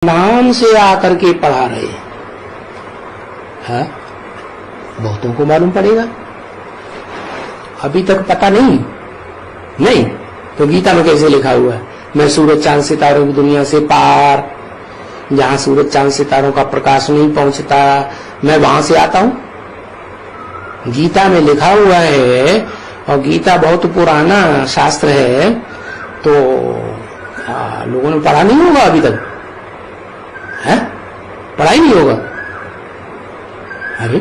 नाम से आकर के पढ़ा रहे हैं, बहुतों को मालूम पड़ेगा। अभी तक पता नहीं तो गीता में कैसे लिखा हुआ है, मैं सूरज चांद सितारों की दुनिया से पार, जहां सूरज चांद सितारों का प्रकाश नहीं पहुंचता, मैं वहां से आता हूं। गीता में लिखा हुआ है, और गीता बहुत पुराना शास्त्र है, तो लोगों ने पढ़ा नहीं होगा अभी तक, है पढ़ा ही नहीं होगा। अरे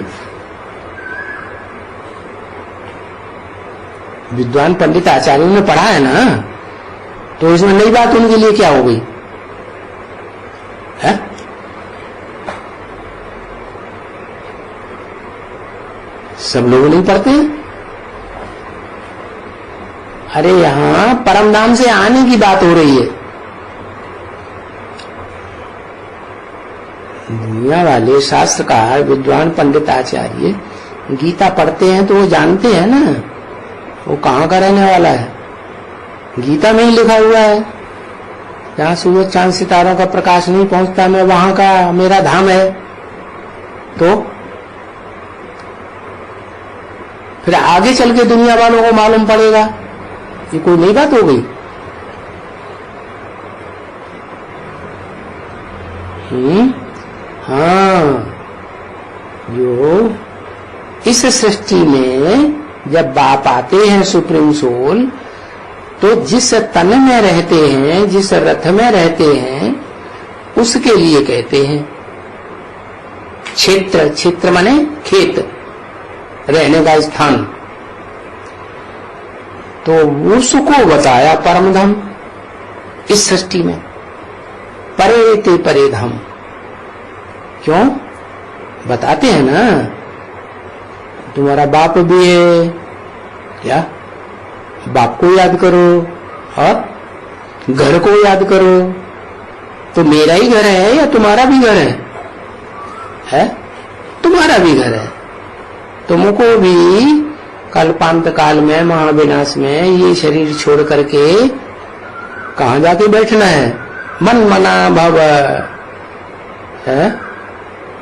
विद्वान पंडित आचार्यों ने पढ़ा है ना, तो इसमें नई बात उनके लिए क्या हो गई है? सब लोग नहीं पढ़ते। अरे यहां परम धाम से आने की बात हो रही है। दुनिया वाले शास्त्रकार विद्वान पंडित आचार्य गीता पढ़ते हैं तो वो जानते हैं ना वो कहाँ का रहने वाला है। गीता में ही लिखा हुआ है, जहाँ सूरज चांद सितारों का प्रकाश नहीं पहुंचता, मैं वहां का, मेरा धाम है। तो फिर आगे चल के दुनिया वालों को मालूम पड़ेगा, ये कोई नई बात हो गई। हाँ, जो इस सृष्टि में जब बाप आते हैं सुप्रीम सोल, तो जिस तन में रहते हैं, जिस रथ में रहते हैं, उसके लिए कहते हैं क्षेत्र। क्षेत्र माने खेत, रहने का स्थान। तो उसको बताया परम धाम इस सृष्टि में, परे ते परे धाम। क्यों बताते हैं ना, तुम्हारा बाप भी है क्या, बाप को याद करो और घर को याद करो। तो मेरा ही घर है या तुम्हारा भी घर है? तुम्हारा भी घर है। तुमको भी कल्पांत काल में, महाविनाश में ये शरीर छोड़ करके कहां जाके बैठना है? मन मना भव है,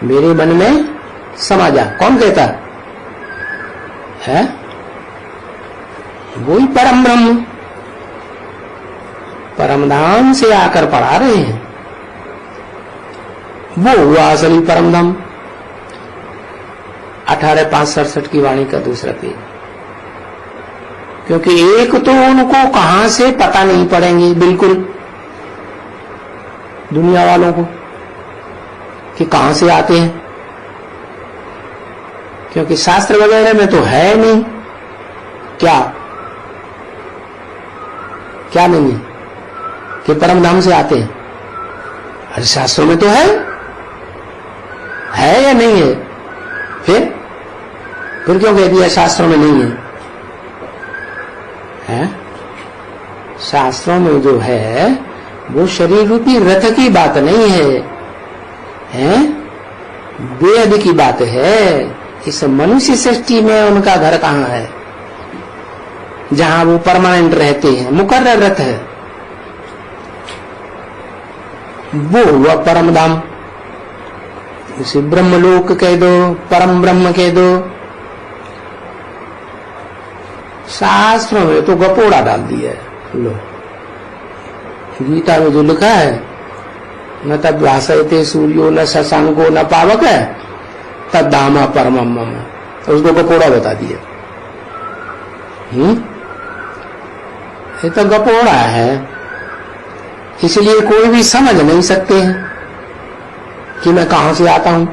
मेरे मन में समा जा। कौन कहता है? वही परम ब्रह्म परम धाम से आकर पढ़ा रहे हैं। वो हुआ असली परम धाम। 18:5-67 की वाणी का दूसरा पेज। क्योंकि एक तो उनको कहां से पता नहीं पड़ेंगे बिल्कुल, दुनिया वालों को, कि कहां से आते हैं, क्योंकि शास्त्र वगैरह में तो है नहीं। क्या नहीं है कि परम धाम से आते हैं? अरे शास्त्रों में तो है या नहीं है? फिर क्यों कह दिया शास्त्रों में नहीं है? शास्त्रों में जो है वो शरीर रूपी रथ की बात नहीं है, वेद की बात है। इस मनुष्य सृष्टि में उनका घर कहाँ है, जहां वो परमानेंट रहते हैं, मुकर्रर रथ है। वो हुआ परम धाम। उसे ब्रह्मलोक कह दो, परम ब्रह्म कह दो। शास्त्रों में तो गपोड़ा डाल दिया है। लो, गीता में जो लिखा है, न तब भाषयते सूर्यो न शशांको न पावक है तद धामा परमम मम, तो उसको गपोड़ा बता दिया। ये तो गपोड़ा है, इसलिए कोई भी समझ नहीं सकते हैं कि मैं कहां से आता हूं।